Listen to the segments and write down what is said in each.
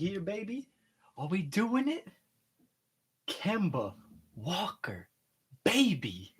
here, baby? Are we doing it? Kemba Walker, baby.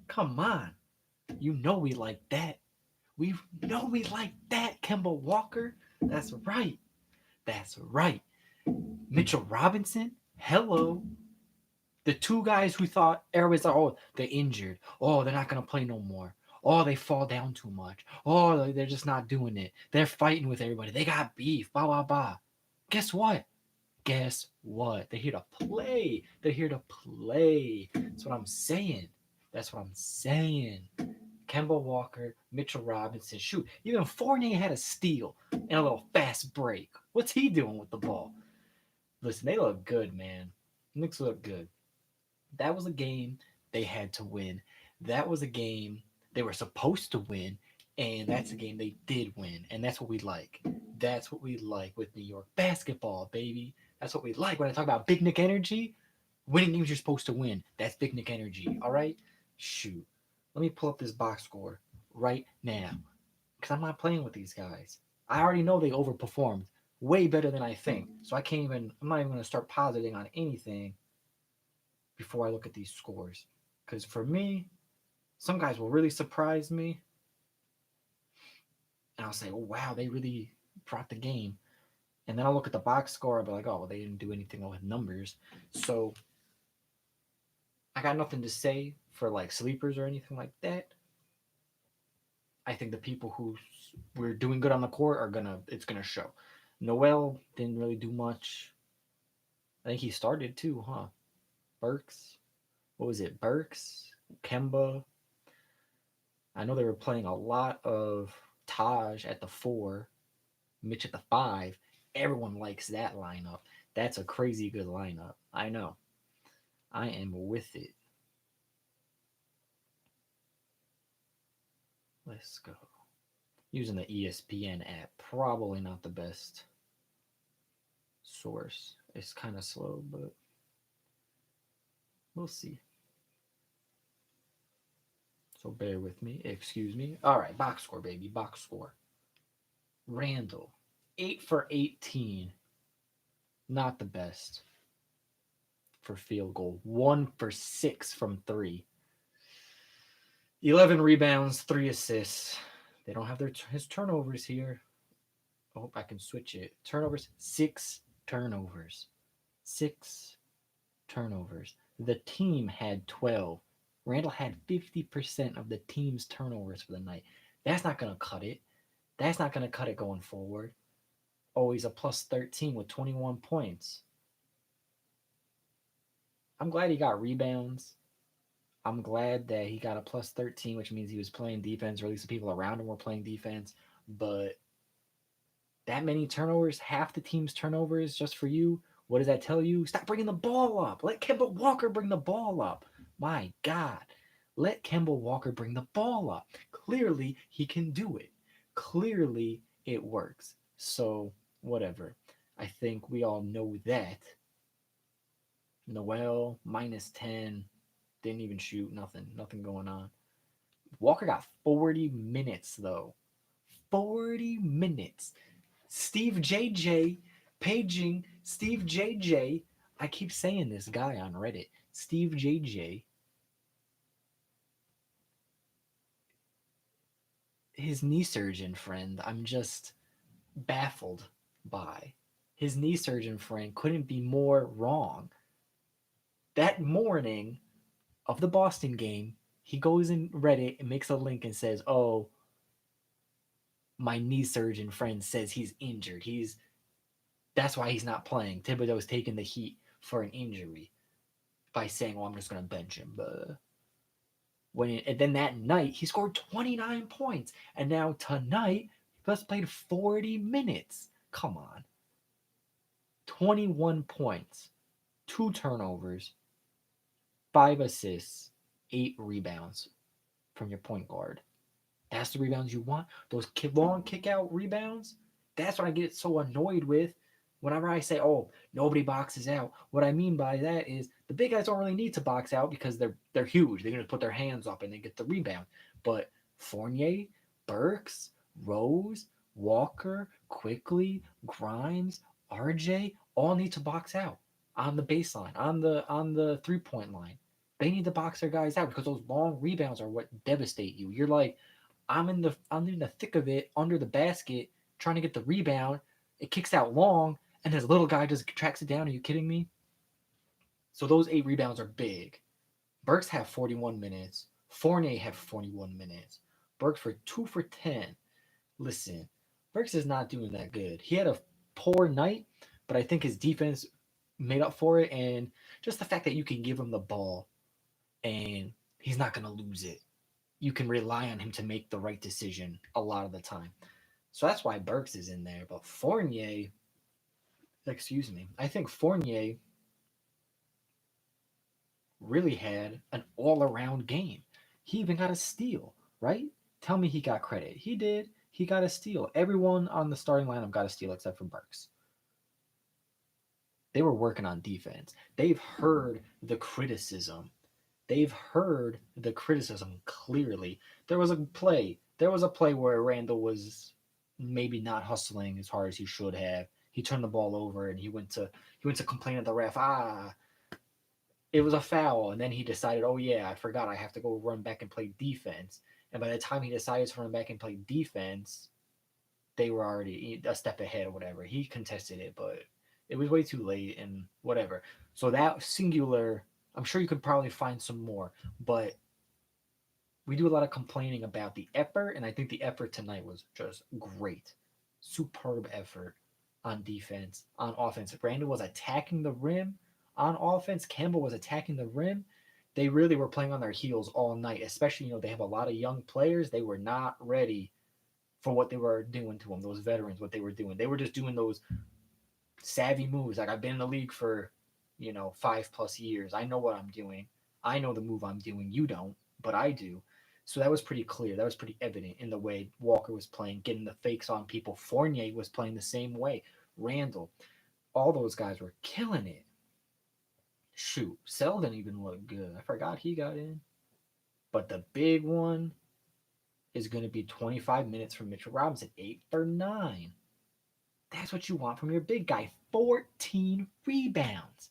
Come on. You know we like that. We know we like that, Kemba Walker. That's right. That's right. Mitchell Robinson, hello. The two guys who thought everybody's like, oh, they're injured. Oh, they're not gonna play no more. Oh, they fall down too much. Oh, they're just not doing it. They're fighting with everybody. They got beef. Blah blah blah. Guess what? Guess what? They're here to play. They're here to play. That's what I'm saying. That's what I'm saying. Kemba Walker, Mitchell Robinson. Shoot, even Fournier had a steal and a little fast break. What's he doing with the ball? Listen, they look good, man. Knicks look good. That was a game they had to win. That was a game they were supposed to win, and that's a game they did win. And that's what we like. That's what we like with New York basketball, baby. That's what we like. When I talk about Big Nick energy, winning games you're supposed to win. That's Big Nick energy. All right? Shoot. Let me pull up this box score right now because I'm not playing with these guys. I already know they overperformed way better than I think. So I'm not even going to start positing on anything before I look at these scores. Because for me, some guys will really surprise me. And I'll say, oh, wow, they really brought the game. And then I'll look at the box score. I'll be like, oh, well, they didn't do anything with numbers. So I got nothing to say for like sleepers or anything like that. I think the people who were doing good on the court it's gonna show. Noel didn't really do much. I think he started too, huh? Burks. What was it? Burks, Kemba. I know they were playing a lot of Taj at the 4, Mitch at the 5. Everyone likes that lineup. That's a crazy good lineup. I know. I am with it. Let's go. Using the ESPN app. Probably not the best source. It's kind of slow, but we'll see. So bear with me. Excuse me. All right, box score, baby. Box score. Randall, 8 for 18. Not the best for field goal. 1 for 6 from 3. 11 rebounds, 3 assists. They don't have his turnovers here. I hope I can switch it. Turnovers, 6 turnovers. 6 turnovers. The team had 12. Randall had 50% of the team's turnovers for the night. That's not going to cut it. That's not going to cut it going forward. Oh, he's a plus 13 with 21 points. I'm glad he got rebounds. I'm glad that he got a plus 13, which means he was playing defense, or at least the people around him were playing defense. But that many turnovers, half the team's turnovers just for you, what does that tell you? Stop bringing the ball up. Let Kemba Walker bring the ball up. My God. Let Kemba Walker bring the ball up. Clearly, he can do it. Clearly, it works. So, whatever. I think we all know that. Noel, minus 10. Didn't even shoot. Nothing going on. Walker got 40 minutes, though. 40 minutes. Steve JJ, paging Steve JJ. I keep saying this guy on Reddit. Steve JJ. His knee surgeon friend, I'm just baffled by. His knee surgeon friend couldn't be more wrong. That morning of the Boston game, he goes in Reddit and makes a link and says, oh, my knee surgeon friend says he's injured. That's why he's not playing. Thibodeau's taking the heat for an injury by saying, well, I'm just going to bench him. And then that night, he scored 29 points. And now tonight, he just played 40 minutes. Come on. 21 points, 2 turnovers, 5 assists, 8 rebounds from your point guard. That's the rebounds you want? Those long kick-out rebounds? That's what I get so annoyed with whenever I say, oh, nobody boxes out. What I mean by that is the big guys don't really need to box out because they're huge. They're going to put their hands up and they get the rebound. But Fournier, Burks, Rose, Walker, Quickly, Grimes, RJ all need to box out on the baseline, on the 3-point line. They need to box their guys out because those long rebounds are what devastate you. You're like, I'm in the thick of it under the basket trying to get the rebound. It kicks out long, and this little guy just tracks it down. Are you kidding me? So those 8 rebounds are big. Burks have 41 minutes. Fournier have 41 minutes. Burks for 2 for 10. Listen, Burks is not doing that good. He had a poor night, but I think his defense made up for it, and just the fact that you can give him the ball and he's not going to lose it. You can rely on him to make the right decision a lot of the time. So that's why Burks is in there. But Fournier, excuse me, I think Fournier really had an all around game. He even got a steal, right? Tell me he got credit. He did. He got a steal. Everyone on the starting lineup got a steal except for Burks. They were working on defense. They've heard the criticism. They've heard the criticism clearly. There was a play where Randall was maybe not hustling as hard as he should have. He turned the ball over and he went to complain at the ref. It was a foul, and then he decided, oh yeah, I forgot I have to go run back and play defense. And by the time he decided to run back and play defense, they were already a step ahead or whatever. He contested it, but it was way too late and whatever. So that singular, I'm sure you could probably find some more, but we do a lot of complaining about the effort, and I think the effort tonight was just great. Superb effort on defense, on offense. Randall was attacking the rim on offense. Campbell was attacking the rim. They really were playing on their heels all night, especially, they have a lot of young players. They were not ready for what they were doing to them, those veterans, what they were doing. They were just doing those savvy moves. Like, I've been in the league for, 5+ years. I know what I'm doing. I know the move I'm doing. You don't, but I do. So that was pretty clear. That was pretty evident in the way Walker was playing, getting the fakes on people. Fournier was playing the same way. Randall, all those guys were killing it. Shoot, Selden even looked good. I forgot he got in. But the big one is going to be 25 minutes from Mitchell Robinson, 8 for 9. That's what you want from your big guy. 14 rebounds.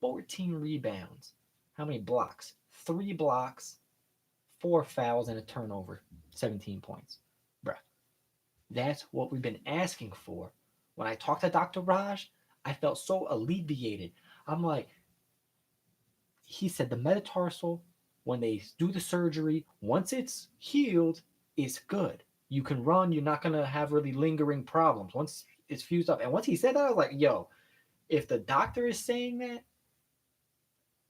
14 rebounds. How many blocks? 3 blocks, 4 fouls, and a turnover. 17 points. Bruh. That's what we've been asking for. When I talked to Dr. Raj, I felt so alleviated. I'm like, he said the metatarsal, when they do the surgery, once it's healed, it's good. You can run. You're not going to have really lingering problems once it's fused up. And once he said that, I was like, yo, if the doctor is saying that,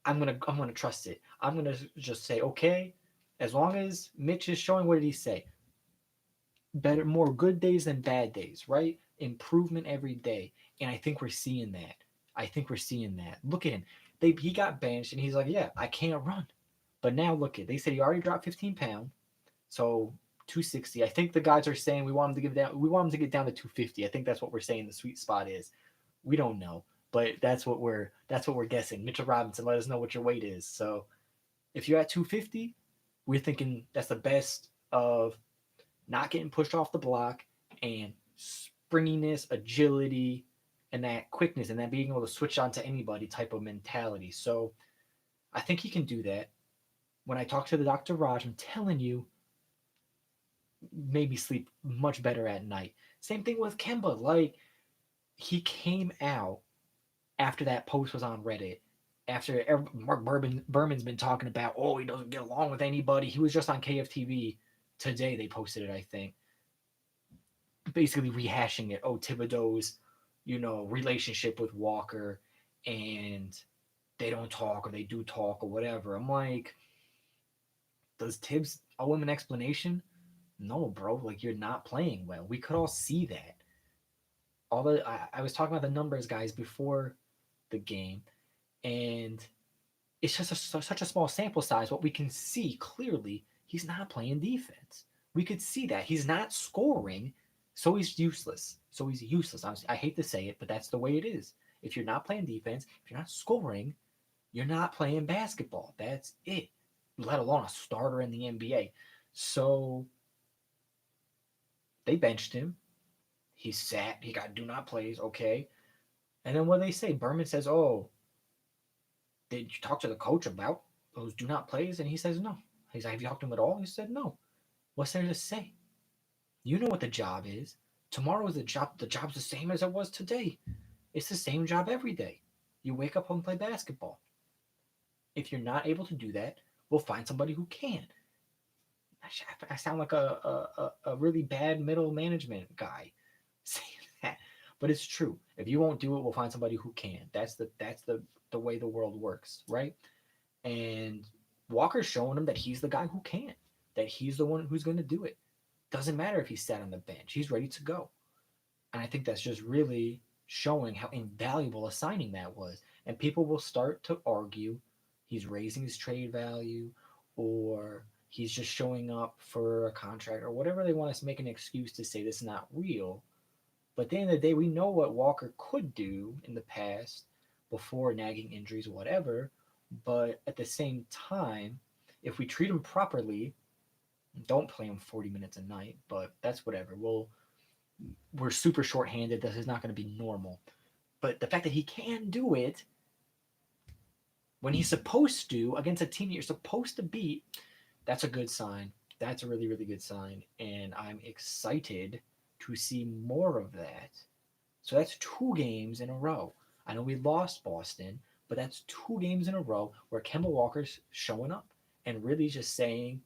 I'm gonna trust it. I'm gonna just say, okay, as long as Mitch is showing, what did he say? Better, more good days than bad days, right? Improvement every day. And I think we're seeing that. Look at him. He got benched and he's like, yeah, I can't run. But now look at, they said he already dropped 15 pounds. So 260. I think the guys are saying we want him to get down to 250. I think that's what we're saying the sweet spot is. We don't know, but that's what we're guessing. Mitchell Robinson, let us know what your weight is. So if you're at 250, we're thinking that's the best of not getting pushed off the block and springiness, agility, and that quickness, and that being able to switch on to anybody type of mentality. So I think he can do that. When I talk to the Dr. Raj, I'm telling you, maybe sleep much better at night. Same thing with Kemba. Like, he came out after that post was on Reddit. After Mark Berman's been talking about, oh, he doesn't get along with anybody. He was just on KFTV today. They posted it, I think. Basically rehashing it. Oh, Thibodeau's, relationship with Walker, and they don't talk or they do talk or whatever. I'm like, does Tibbs owe him an explanation? No, bro. Like, you're not playing well. We could all see that. I was talking about the numbers, guys, before the game, and it's just such a small sample size. What we can see clearly, he's not playing defense. We could see that he's not scoring, so he's useless. I hate to say it, but that's the way it is. If you're not playing defense, if you're not scoring, you're not playing basketball. That's it. Let alone a starter in the NBA. So they benched him. He sat. He got do not plays. Okay. And then what do they say? Berman says, "Oh, did you talk to the coach about those do not plays?" And he says, "No." He's like, "Have you talked to him at all?" He said, "No." What's there to say? You know what the job is. Tomorrow is the job. The job's the same as it was today. It's the same job every day. You wake up and play basketball. If you're not able to do that, we'll find somebody who can. I sound like a really bad middle management guy saying that, but it's true. If you won't do it, we'll find somebody who can. That's the way the world works, right? And Walker's showing him that he's the guy who can, that he's the one who's going to do it. Doesn't matter if he's sat on the bench; he's ready to go. And I think that's just really showing how invaluable a signing that was. And people will start to argue he's raising his trade value or he's just showing up for a contract or whatever they want to make an excuse to say this is not real. But at the end of the day, we know what Walker could do in the past before nagging injuries, whatever. But at the same time, if we treat him properly, don't play him 40 minutes a night, but that's whatever. We're super short-handed. This is not going to be normal. But the fact that he can do it when he's supposed to against a team that you're supposed to beat, that's a good sign. That's a really, really good sign. And I'm excited to see more of that. So that's 2 games in a row. I know we lost Boston, but that's 2 games in a row where Kemba Walker's showing up and really just saying,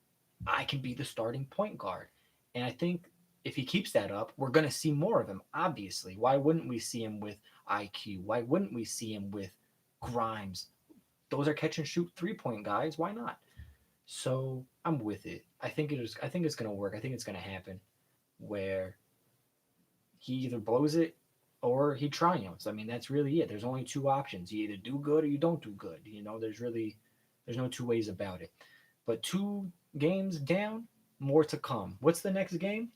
I can be the starting point guard. And I think if he keeps that up, we're going to see more of him, obviously. Why wouldn't we see him with IQ? Why wouldn't we see him with Grimes? Those are catch and shoot 3-point guys. Why not? So I'm with it. I think it's going to work. I think it's going to happen where he either blows it or he triumphs. I mean, that's really it. There's only 2 options. You either do good or you don't do good. There's no 2 ways about it. But 2 games down, more to come. What's the next game?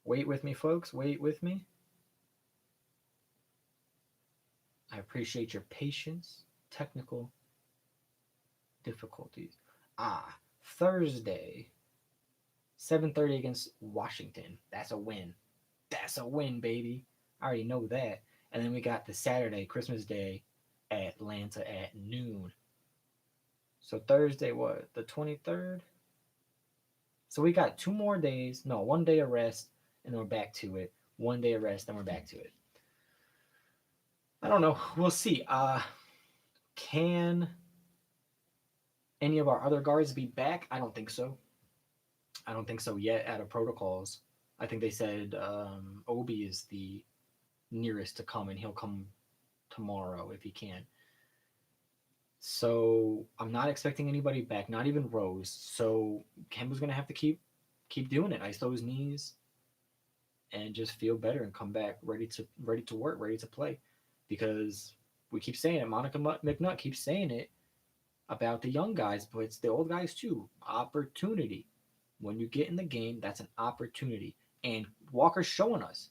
Wait with me, folks. Wait with me. I appreciate your patience. Technical difficulties. Thursday, 7:30 against Washington. That's a win. That's a win, baby. I already know that. And then we got the Saturday, Christmas Day, Atlanta at noon. So Thursday, what? The 23rd? So we got 2 more days. No, 1 day of rest, and then we're back to it. 1 day of rest, then we're back to it. I don't know. We'll see. Can any of our other guards be back? I don't think so. I don't think so yet out of protocols. I think they said Obi is the nearest to come, and he'll come tomorrow if he can. So I'm not expecting anybody back, not even Rose. So Kemba's gonna have to keep doing it. Ice those knees and just feel better and come back ready to work, ready to play. Because we keep saying it. Monica McNutt keeps saying it about the young guys, but it's the old guys too. Opportunity. When you get in the game, that's an opportunity. And Walker's showing us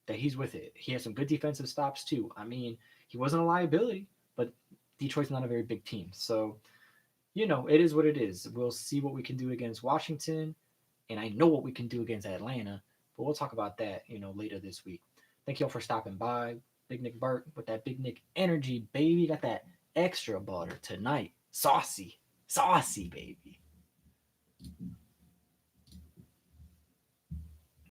that he's with it. He has some good defensive stops too. I mean, he wasn't a liability, but Detroit's not a very big team. So, it is what it is. We'll see what we can do against Washington, and I know what we can do against Atlanta, but we'll talk about that, later this week. Thank you all for stopping by. Big Nick Burt with that Big Nick energy, baby. Got that extra butter tonight. Saucy. Saucy, baby.